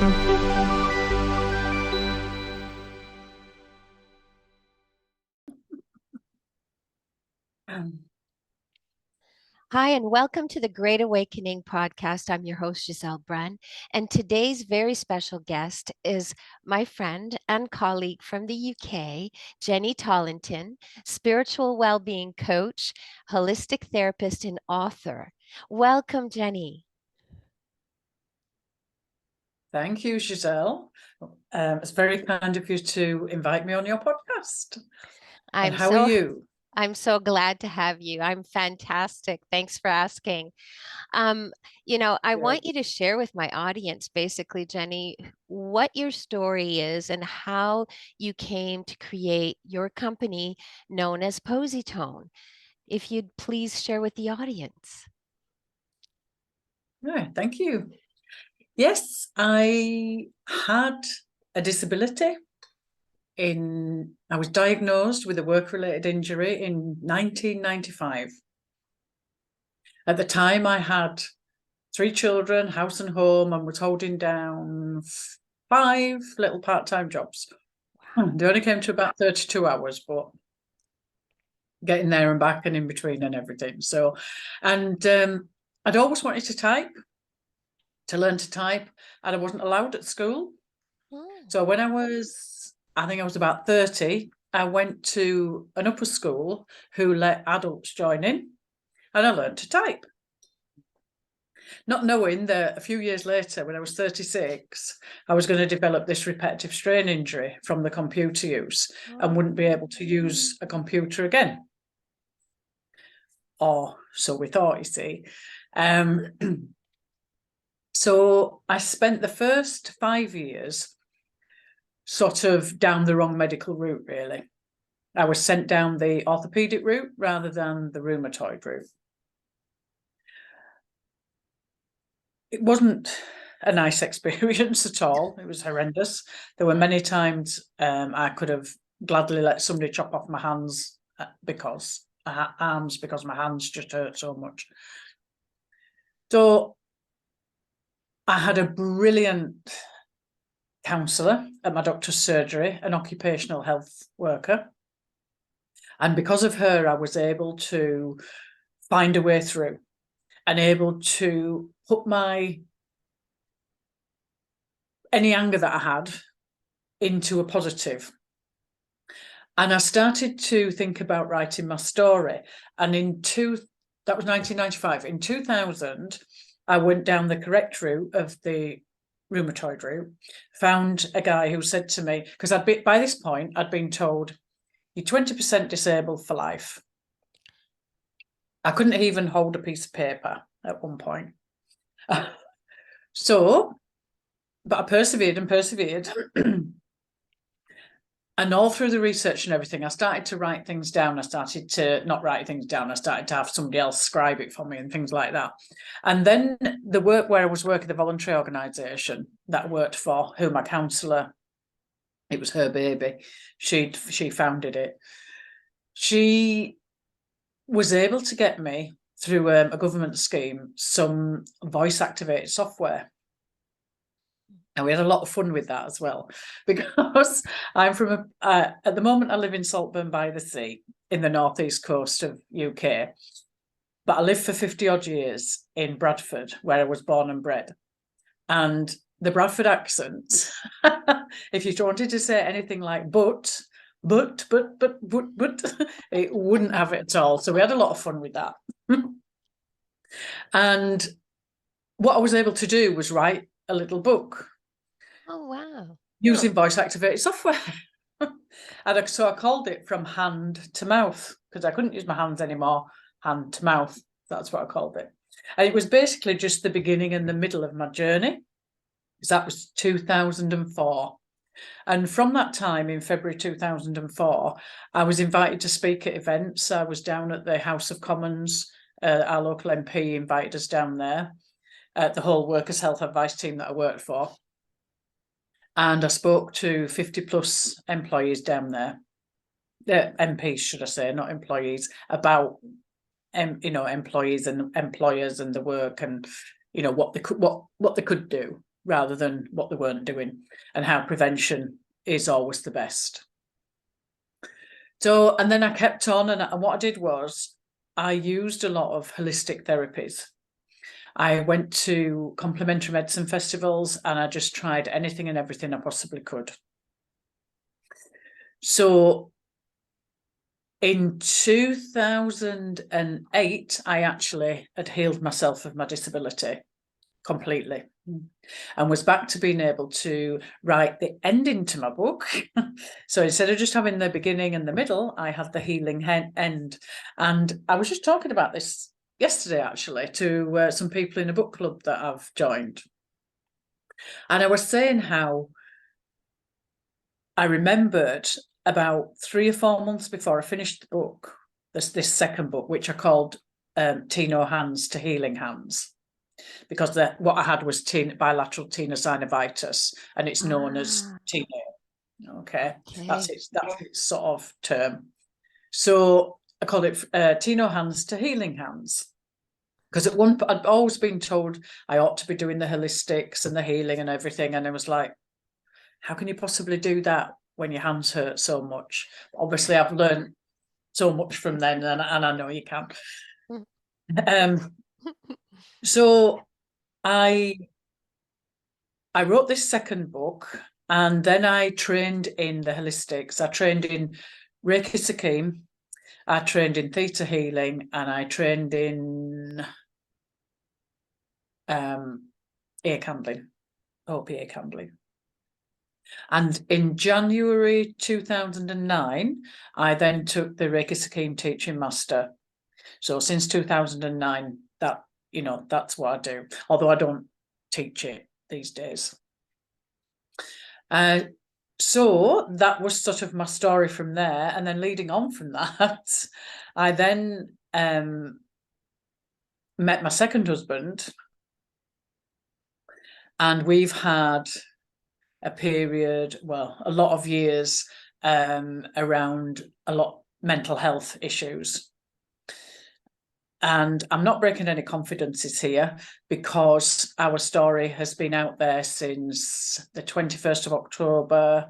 Hi, and welcome to the Great Awakening podcast. I'm your host, Giselle Brunn, and today's very special guest is my friend and colleague from the UK, Jenny Tollinton, spiritual well-being coach, holistic therapist, and author. Welcome, Jenny. Thank you, Giselle. It's very kind of you to invite me on your podcast. And how are you? I'm so glad to have you. I'm fantastic. Thanks for asking. I want you to share with my audience, basically, Jenny, what your story is and how you came to create your company known as Positone. If you'd please share with the audience. Yeah, thank you. Yes, I had a disability. I was diagnosed with a work-related injury in 1995. At the time, I had 3 children, house and home, and was holding down 5 little part-time jobs. They only came to about 32 hours, but getting there and back and in between and everything. So, and I'd always wanted to learn to type, and I wasn't allowed at school. So when I was about 30, I went to an upper school who let adults join in, and I learned to type. Not knowing that a few years later, when I was 36, I was going to develop this repetitive strain injury from the computer use and wouldn't be able to use a computer again. Or so we thought, you see. So I spent the first 5 years sort of down the wrong medical route, really. I was sent down the orthopedic route rather than the rheumatoid route. It wasn't a nice experience at all. It was horrendous. There were many times I could have gladly let somebody chop off my hands because my hands just hurt so much. So I had a brilliant counsellor at my doctor's surgery, an occupational health worker. And because of her, I was able to find a way through and able to put any anger that I had into a positive. And I started to think about writing my story. And that was 1995. In 2000, I went down the correct route of the rheumatoid route, found a guy who said to me, because by this point, I'd been told, you're 20% disabled for life. I couldn't even hold a piece of paper at one point. But I persevered and persevered. And all through the research and everything, I started to write things down. I started to not write things down. I started to have somebody else scribe it for me and things like that. And then the work where I was working, the voluntary organisation that I worked for, who my counsellor, it was her baby, she founded it. She was able to get me through a government scheme some voice activated software. And we had a lot of fun with that as well, because I'm from at the moment I live in Saltburn by the Sea in the northeast coast of UK, but I lived for 50 odd years in Bradford, where I was born and bred. And the Bradford accent, if you wanted to say anything like but, it wouldn't have it at all. So we had a lot of fun with that. And what I was able to do was write a little book. Oh, wow. Using voice activated software. And so I called it From Hand to Mouth, because I couldn't use my hands anymore. Hand to mouth, that's what I called it. And it was basically just the beginning and the middle of my journey, because that was 2004. And from that time, in February 2004, I was invited to speak at events. I was down at the House of Commons. Our local MP invited us down there, the whole workers' health advice team that I worked for. And I spoke to 50 plus employees down there, MPs, should I say, not employees, about employees and employers and the work and what they could do. rather than what they weren't doing, and how prevention is always the best. So, and then I kept on, and what I did was I used a lot of holistic therapies. I went to complementary medicine festivals and I just tried anything and everything I possibly could. So in 2008, I actually had healed myself of my disability completely and was back to being able to write the ending to my book. So instead of just having the beginning and the middle, I had the healing end. And I was just talking about this yesterday, actually, to some people in a book club that I've joined. And I was saying how I remembered about 3 or 4 months before I finished the book, this second book, which I called Tino Hands to Healing Hands, because what I had was bilateral tenosynovitis, and it's known as Tino. Okay, that's its sort of term. So I called it Tino Hands to Healing Hands, because at one point I'd always been told I ought to be doing the holistics and the healing and everything, and I was like, how can you possibly do that when your hands hurt so much? Obviously, I've learned so much from then, and I know you can. So I wrote this second book, and then I trained in the holistics. I trained in Reiki Sikkim, I trained in theta healing, and I trained in ear candling, OPA candling. And in January 2009, I then took the Reiki Sikkim teaching master. So since 2009, that's what I do, although I don't teach it these days. So that was sort of my story from there. And then leading on from that, I then met my second husband, and we've had a period, well, a lot of years around a lot mental health issues. And I'm not breaking any confidences here, because our story has been out there since the 21st of October.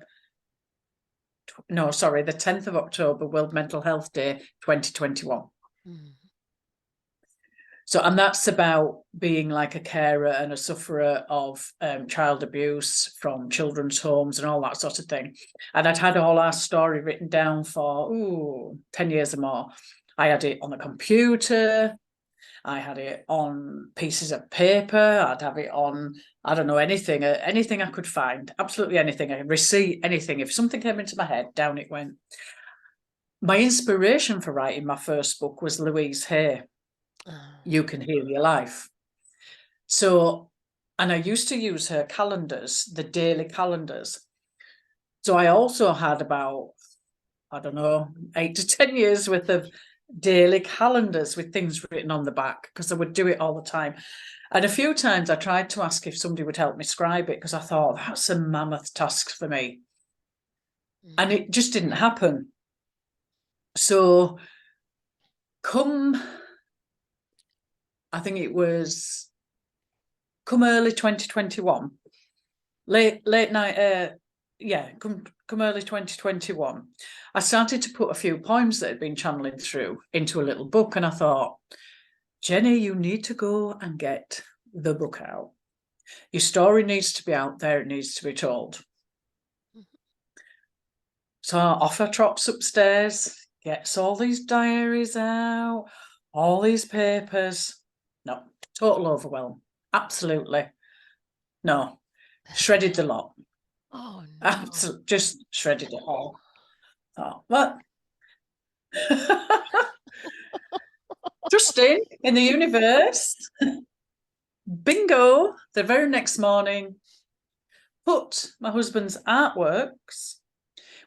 No, sorry, the 10th of October, World Mental Health Day, 2021. So, and that's about being like a carer and a sufferer of child abuse from children's homes and all that sort of thing. And I'd had all our story written down for 10 years or more. I had it on a computer, I had it on pieces of paper, I'd have it on, I don't know, anything I could find, absolutely anything, a receipt, anything. If something came into my head, down it went. My inspiration for writing my first book was Louise Hay. You Can Heal Your Life. So, and I used to use her calendars, the daily calendars. So I also had about, I don't know, 8 to 10 years worth of daily calendars with things written on the back, because I would do it all the time. And a few times I tried to ask if somebody would help me scribe it, because I thought that's a mammoth task for me. And it just didn't happen. So I think it was come early 2021, late night, come early 2021, I started to put a few poems that had been channeling through into a little book, and I thought, Jenny, you need to go and get the book out. Your story needs to be out there, it needs to be told. So off I trots upstairs, gets all these diaries out, all these papers. No, total overwhelm. Absolutely. No, shredded the lot. Oh, no. Absolutely, just shredded it all. Oh, what? Trusting in the universe. Bingo. The very next morning, put my husband's artworks,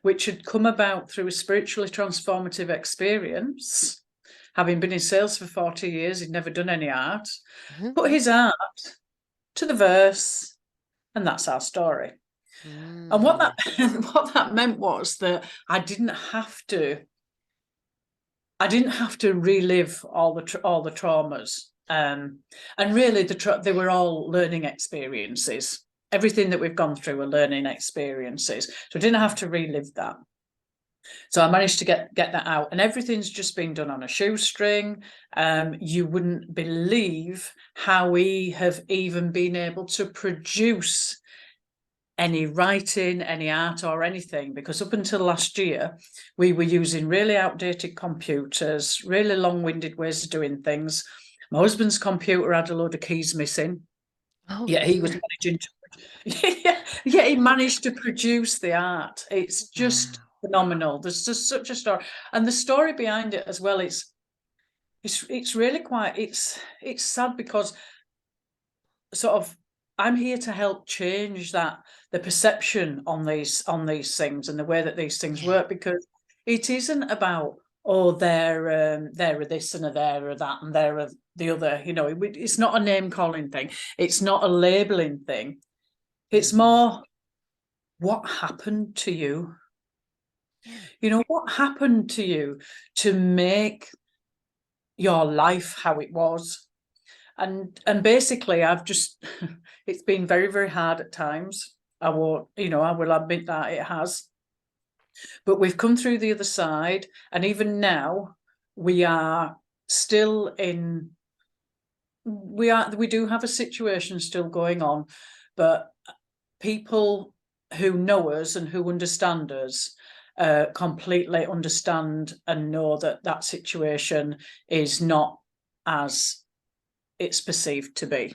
which had come about through a spiritually transformative experience. Having been in sales for 40 years, he'd never done any art. Put his art to the verse, and that's our story. And what that meant was that I didn't have to relive all the traumas, and really they were all learning experiences. everything that we've gone through are learning experiences. So I didn't have to relive that. So I managed to get that out, and everything's just been done on a shoestring. You wouldn't believe how we have even been able to produce any writing, any art or anything, because up until last year, we were using really outdated computers, really long-winded ways of doing things. My husband's computer had a load of keys missing. Oh Yeah, he was dear. managing to, yeah, he managed to produce the art. It's just Wow. phenomenal. There's just such a story, and the story behind it as well. It's really quite. It's sad because sort of I'm here to help change the perception on these things and the way that these things Yeah. work, because it isn't about, oh, they're a this and a there or that and they're a the other. It's not a name calling thing. It's not a labeling thing. It's Mhm. more, what happened to you? Yeah. What happened to you to make your life how it was? And basically, I've just it's been very, very hard at times. I will admit that it has. But we've come through the other side, and even now we are still in we do have a situation still going on, but people who know us and who understand us completely understand and know that that situation is not as it's perceived to be.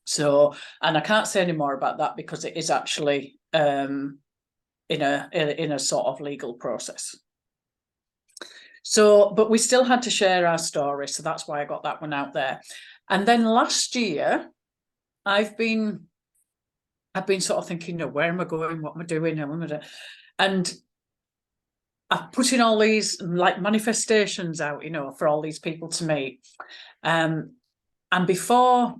So, and I can't say any more about that because it is actually in a sort of legal process. So, but we still had to share our story, so that's why I got that one out there. And then last year, I've been sort of thinking, where am I going? What am I doing? And I've put in all these like manifestations out, for all these people to meet. And before,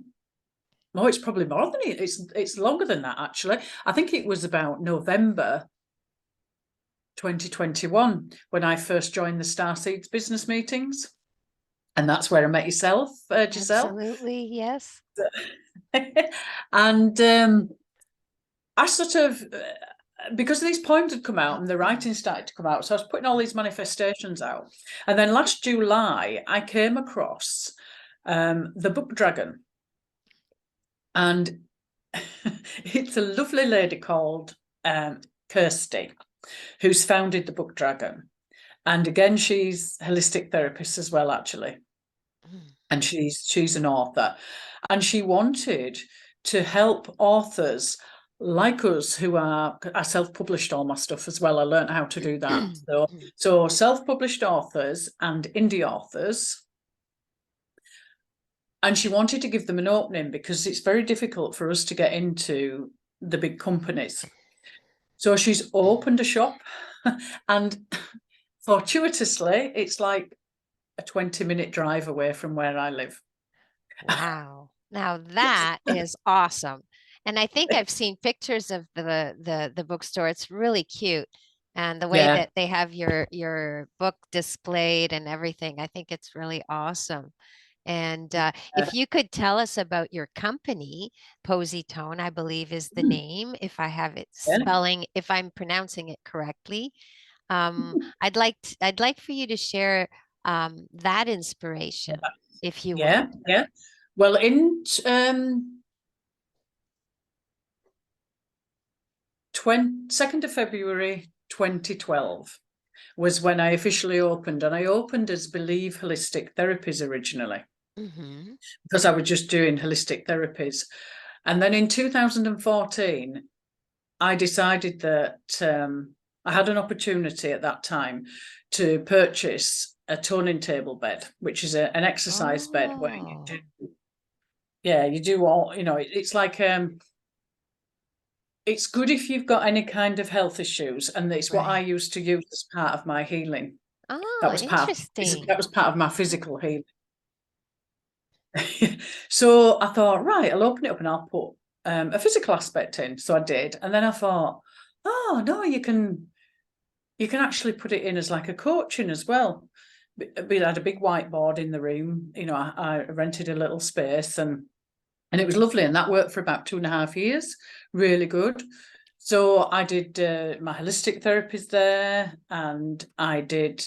it's probably more than it. It's longer than that, actually. I think it was about November 2021 when I first joined the Starseeds business meetings. And that's where I met yourself, Giselle. Absolutely. Yes. And I sort of, because these poems had come out and the writing started to come out, so I was putting all these manifestations out. And then last July, I came across the book Dragon. And it's a lovely lady called Kirsty, who's founded the book Dragon. And again, she's holistic therapist as well, actually. Mm. And she's an author. And she wanted to help authors like us who are, I self-published all my stuff as well. I learned how to do that. So self-published authors and indie authors. And she wanted to give them an opening because it's very difficult for us to get into the big companies. So she's opened a shop, and fortuitously, it's like a 20-minute drive away from where I live. Wow. Now that is awesome. And I think I've seen pictures of the bookstore. It's really cute. And the way Yeah. that they have your book displayed and everything, I think it's really awesome. And if you could tell us about your company, Positone, I believe is the name, if I have it Yeah. spelling, if I'm pronouncing it correctly. I'd like for you to share that inspiration, if you would. Yeah. Yeah. Well, in 2nd of February 2012 was when I officially opened, and I opened as Believe Holistic Therapies originally Mm-hmm. because I was just doing holistic therapies. And then in 2014, I decided that I had an opportunity at that time to purchase a toning table bed, which is an exercise bed where Oh, you do all, it's like it's good if you've got any kind of health issues, and it's what I right. used to use as part of my healing. Oh, That interesting. was part of my physical healing. So I thought, right, I'll open it up and I'll put a physical aspect in. So I did, and then I thought, oh no, you can actually put it in as like a coaching as well. We had a big whiteboard in the room. I rented a little space, and And it was lovely. And that worked for about 2.5 years. Really good. So I did my holistic therapies there, and I did,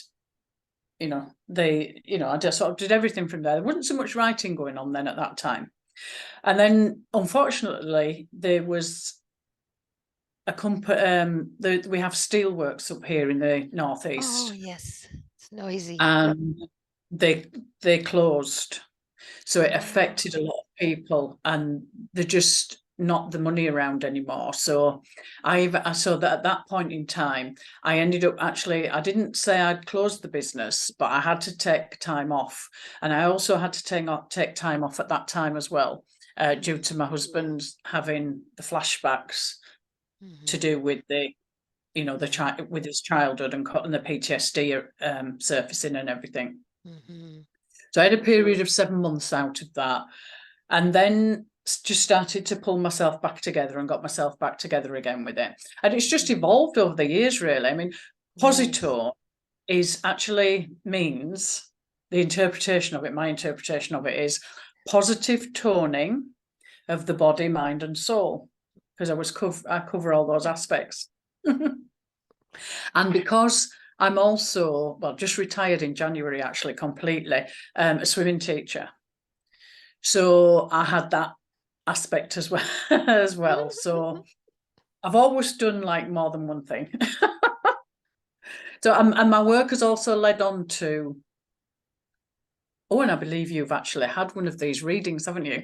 I just sort of did everything from there. There wasn't so much writing going on then at that time. And then, unfortunately, there was a company. We have steelworks up here in the northeast. Oh, yes. It's noisy. And they closed. So it affected a Oh. lot of people, and they're just not the money around anymore. So I saw that at that point in time, I ended up actually, I didn't say I'd closed the business, but I had to take time off. And I also had to take time off at that time as well, due to my husband having the flashbacks to Mm-hmm. do with the Yeah. child, with his childhood, and the PTSD surfacing and everything. Mm-hmm. So I had a period of 7 months out of that, and then just started to pull myself back together and got myself back together again with it. And it's just evolved over the years, really. I mean, Nice. positone is actually means the interpretation of it, my interpretation of it is positive toning of the body, mind, and soul, because I cover all those aspects. And because I'm also, well, just retired in January, actually, completely, a swimming teacher. So I had that aspect as well as well. So I've always done like more than one thing. So and my work has also led on to, oh, and I believe you've actually had one of these readings, haven't you?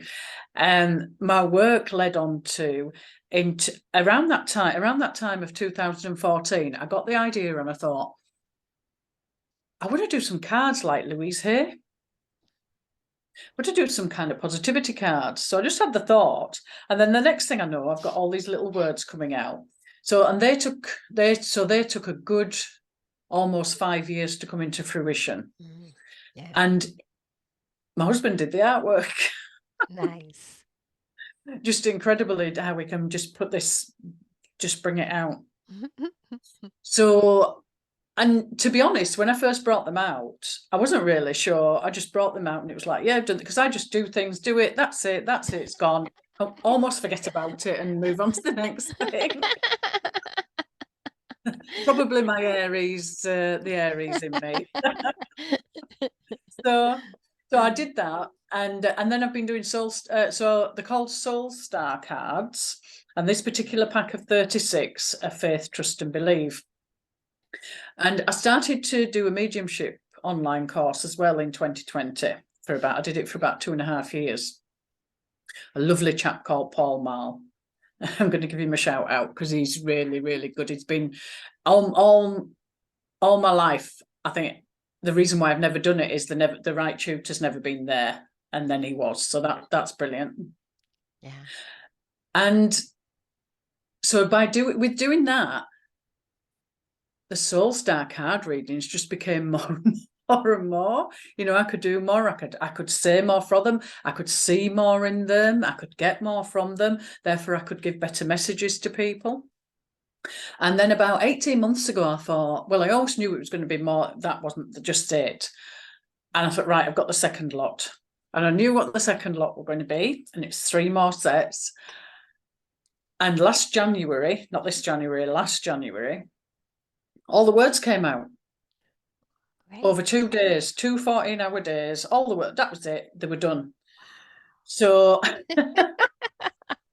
My work led on to into around that time of 2014, I got the idea and I thought, I want to do some cards like Louise Hay. But to do some kind of positivity cards. So I just had the thought, and then the next thing I know, I've got all these little words coming out. So and they took a good almost 5 years to come into fruition. Mm-hmm. Yeah. And my husband did the artwork. Nice. Just incredibly how we can just just bring it out. So, and to be honest, when I first brought them out, I wasn't really sure. I just brought them out and it was like, yeah, I've done it, because I just do things, do it, that's it, it's gone. I almost forget about it and move on to the next thing. Probably my Aries, the Aries in me. So, so I did that, and then I've been doing soul. So they're called Soul Star cards, and this particular pack of 36 are faith, trust, and believe. And I started to do a mediumship online course as well in 2020 I did it for about 2.5 years. A lovely chap called Paul Marl. I'm going to give him a shout out because he's really, really good. It's been all my life. I think the reason why I've never done it is the right tutor's never been there, and then he was. So that's brilliant. Yeah. And so with doing that, the Soul Star card readings just became more and more and more. I could do more. I could say more from them. I could see more in them. I could get more from them. Therefore, I could give better messages to people. And then about 18 months ago, I thought, well, I always knew it was going to be more. That wasn't just it. And I thought, right, I've got the second lot. And I knew what the second lot were going to be. And it's 3 more sets. And last January, not this January, last January, all the words came out. Great. Over 2 days, 2 14-hour days, all the work, that was it. They were done. So,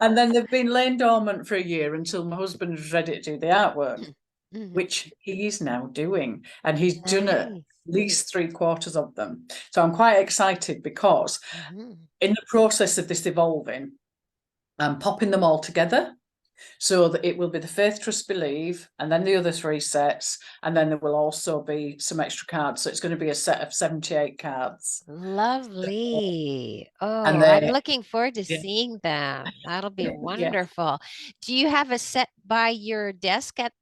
and then they've been laying dormant for a year until my husband was ready to do the artwork, Mhm. which he is now doing. And he's done at Nice. least 3/4 of them. So I'm quite excited because Mhm. in the process of this evolving, I'm popping them all together. So that it will be the faith, trust, believe, and then the other 3 sets, and then there will also be some extra cards. So it's going to be a set of 78 cards. Lovely. And Oh, I'm they, looking forward to yeah, seeing them. That'll be yeah. wonderful. Do you have a set by your desk at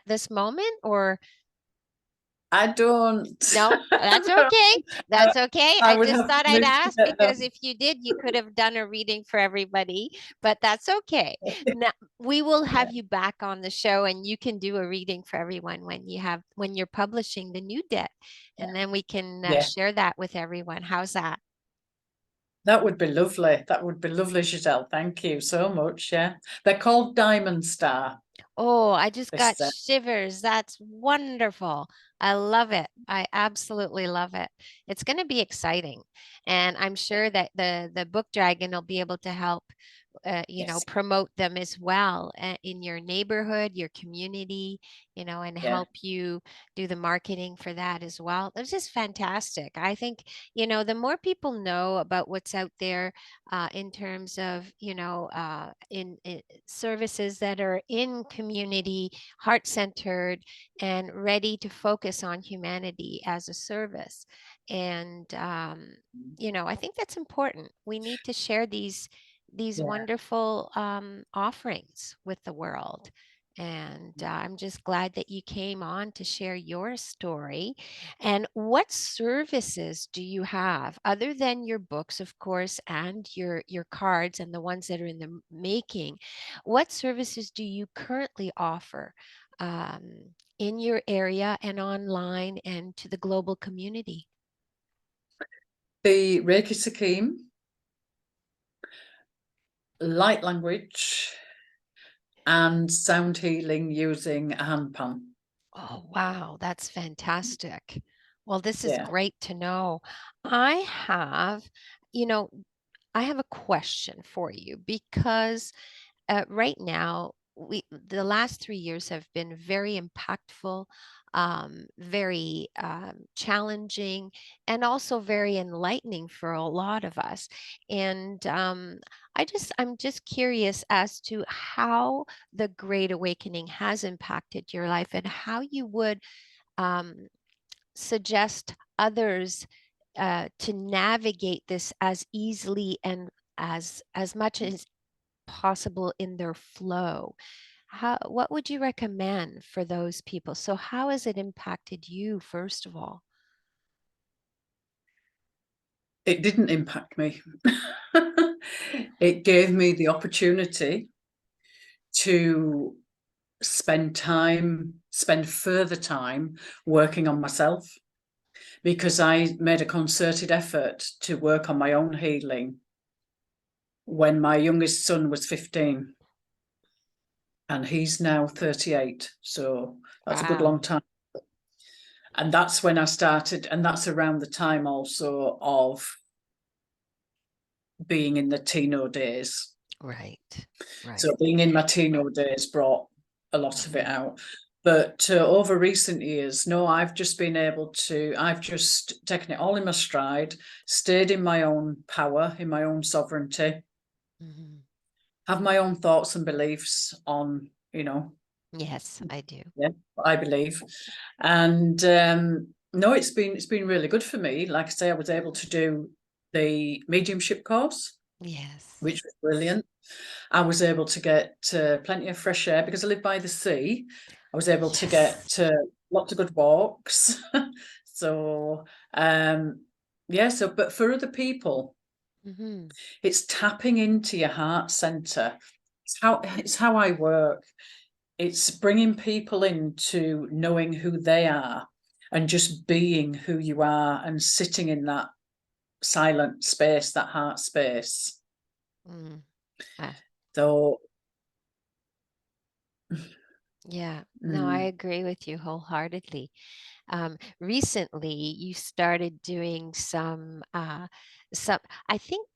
this moment, or I don't. no? That's okay. I, That's okay. I I would just have to thought I'd live to ask get because them. if you did, you could have done a reading for everybody, but that's okay. Now, we will Yeah, have you back on the show and you can do a reading for everyone when you're publishing the new deck, and then we can yeah. share that with everyone. How's that? That would be lovely. That would be lovely, Giselle. Thank you so much. Yeah. They're called Diamond Star. Oh, I just got This shivers. That's wonderful. I love it. I absolutely love it. It's going to be exciting. And I'm sure that the book dragon will be able to help yes. promote them as well in your neighborhood, your community, and Yeah. help you do the marketing for that as well. It's just fantastic. I think, the more people know about what's out there in terms of, in services that are in community, heart-centered, and ready to focus on humanity as a service. And, I think that's important. We need to share these Yeah. wonderful offerings with the world. And I'm just glad that you came on to share your story. And what services do you have other than your books, of course, and your cards and the ones that are in the making? What services do you currently offer um, in your area and online and to the global community? The Reiki scheme, light language, and sound healing using a handpan. Oh, wow, that's fantastic. Well, this is Yeah. great to know. I have, you know, I have a question for you because right now, the last 3 years have been very impactful, very challenging, and also very enlightening for a lot of us. And I'm just curious as to how the Great Awakening has impacted your life and how you would um, suggest others to navigate this as easily and as much as possible in their flow. What would you recommend for those people? So how has it impacted you, first of all? It didn't impact me. It gave me the opportunity to spend further time working on myself, because I made a concerted effort to work on my own healing when my youngest son was 15 and he's now 38. So that's a good long Wow. time. And that's when I started, and that's around the time also of being in the Tino days. Right. So Right. being in my Tino days brought a lot of it Mhm. out. But over recent years, no, I've just taken it all in my stride, stayed in my own power, in my own sovereignty, Mhm. have my own thoughts and beliefs on, Yes, I do. yeah, what I believe. And no, it's been really good for me. Like I say, I was able to do the mediumship course, Yes. which was brilliant. I was able to get plenty of fresh air because I live by the sea. I was able to Yes. get lots of good walks. So, yeah, but for other people, Hmm. it's tapping into your heart center. It's how I work. It's bringing people into knowing who they are and just being who you are and sitting in that silent space, that heart space. Mm. Ah, So, yeah. No, I mm, agree with you wholeheartedly. Recently you started doing some I think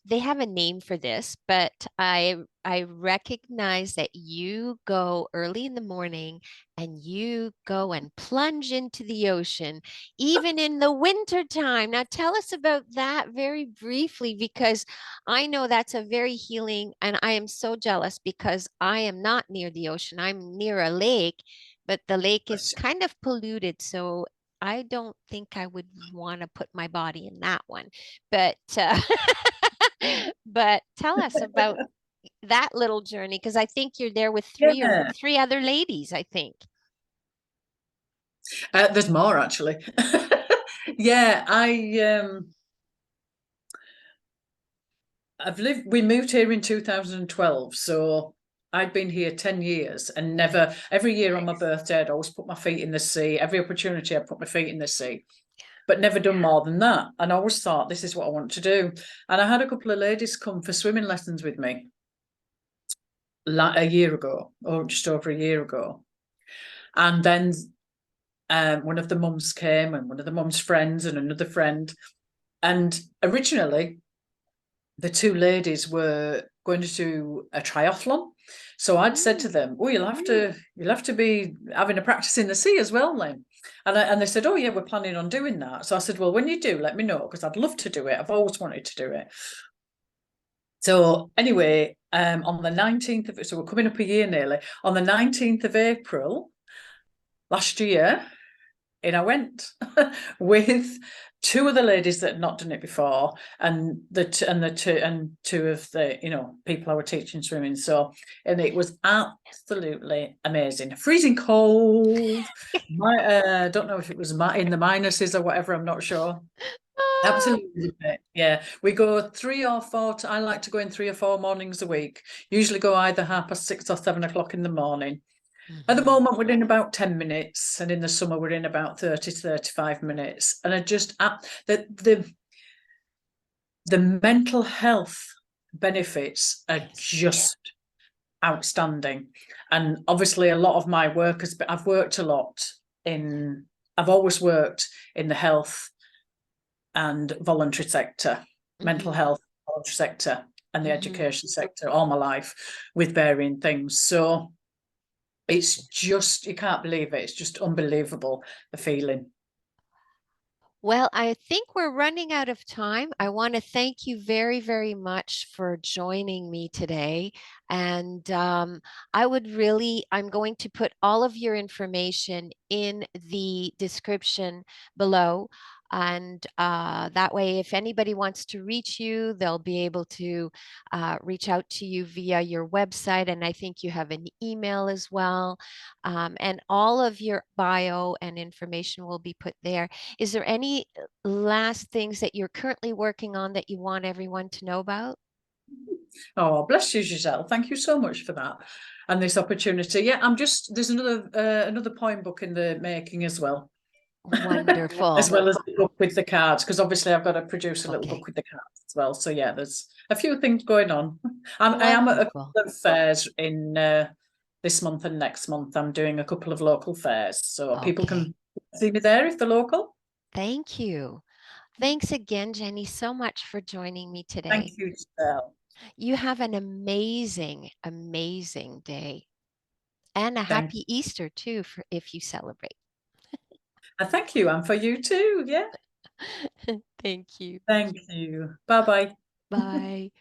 they have a name for this, but I recognize that you go early in the morning and you go and plunge into the ocean even in the winter time. Now tell us about that very briefly, because I know that's a very healing, and I am so jealous because I am not near the ocean. I'm near a lake, but the lake is kind of polluted, so I don't think I would want to put my body in that one. But but tell us about that little journey, because I think you're there with yeah. three other ladies, I think. There's more actually. Yeah, we moved here in 2012, so I'd been here 10 years and never, every year on my birthday, I'd always put my feet in the sea. Every opportunity, I'd put my feet in the sea. but never done more than that. And I always thought, this is what I want to do. And I had a couple of ladies come for swimming lessons with me a year ago, or just over a year ago. And then one of the mums came, and one of the mum's friends, and another friend. And originally, the two ladies were going to do a triathlon. So I'd said to them, "Oh, you'll have to be having a practice in the sea as well, then." And they said, "Oh, yeah, we're planning on doing that." So I said, "Well, when you do, let me know, because I'd love to do it. I've always wanted to do it." So anyway, on the 19th of, so we're coming up a year nearly, on the 19th of April last year, in I went with two of the ladies that had not done it before, and two of the people I were teaching swimming. So, and it was absolutely amazing. Freezing cold. I don't know if it was in the minuses or whatever. I'm not sure. Absolutely. Yeah. We go 3 or 4. I like to go in 3 or 4 mornings a week. Usually go either 6:30 or 7 o'clock in the morning. At the Mhm. moment, we're in about 10 minutes, and in the summer, we're in about 30 to 35 minutes. And I just, the mental health benefits are Yes. just outstanding. And obviously, a lot of my work has been, I've always worked in the health and voluntary sector, mental Mhm. health, voluntary sector, and the Mhm. education sector all my life with varying things. So it's just, you can't believe it. It's just unbelievable, the feeling. Well, I think we're running out of time. I want to thank you very, very much for joining me today. And I'm going to put all of your information in the description below. And that way, if anybody wants to reach you, they'll be able to reach out to you via your website. And I think you have an email as well. And all of your bio and information will be put there. Is there any last things that you're currently working on that you want everyone to know about? Oh, bless you, Giselle. Thank you so much for that and this opportunity. Yeah, there's another poem book in the making as well. As Wonderful. well as the book with the cards, because obviously I've got to produce a little Okay. book with the cards as well. So yeah, there's a few things going on. I am at a Wonderful. couple of fairs in this month and next month. I'm doing a couple of local fairs, so people Okay. can see me there if they're local. Thank you. Thanks again, Jenny, so much for joining me Thank today. you, Giselle. You have an amazing, amazing day and a Thank, happy Easter too, for if you celebrate. thank you, and for you too. Yeah, Thank you. thank you. Bye bye. Bye.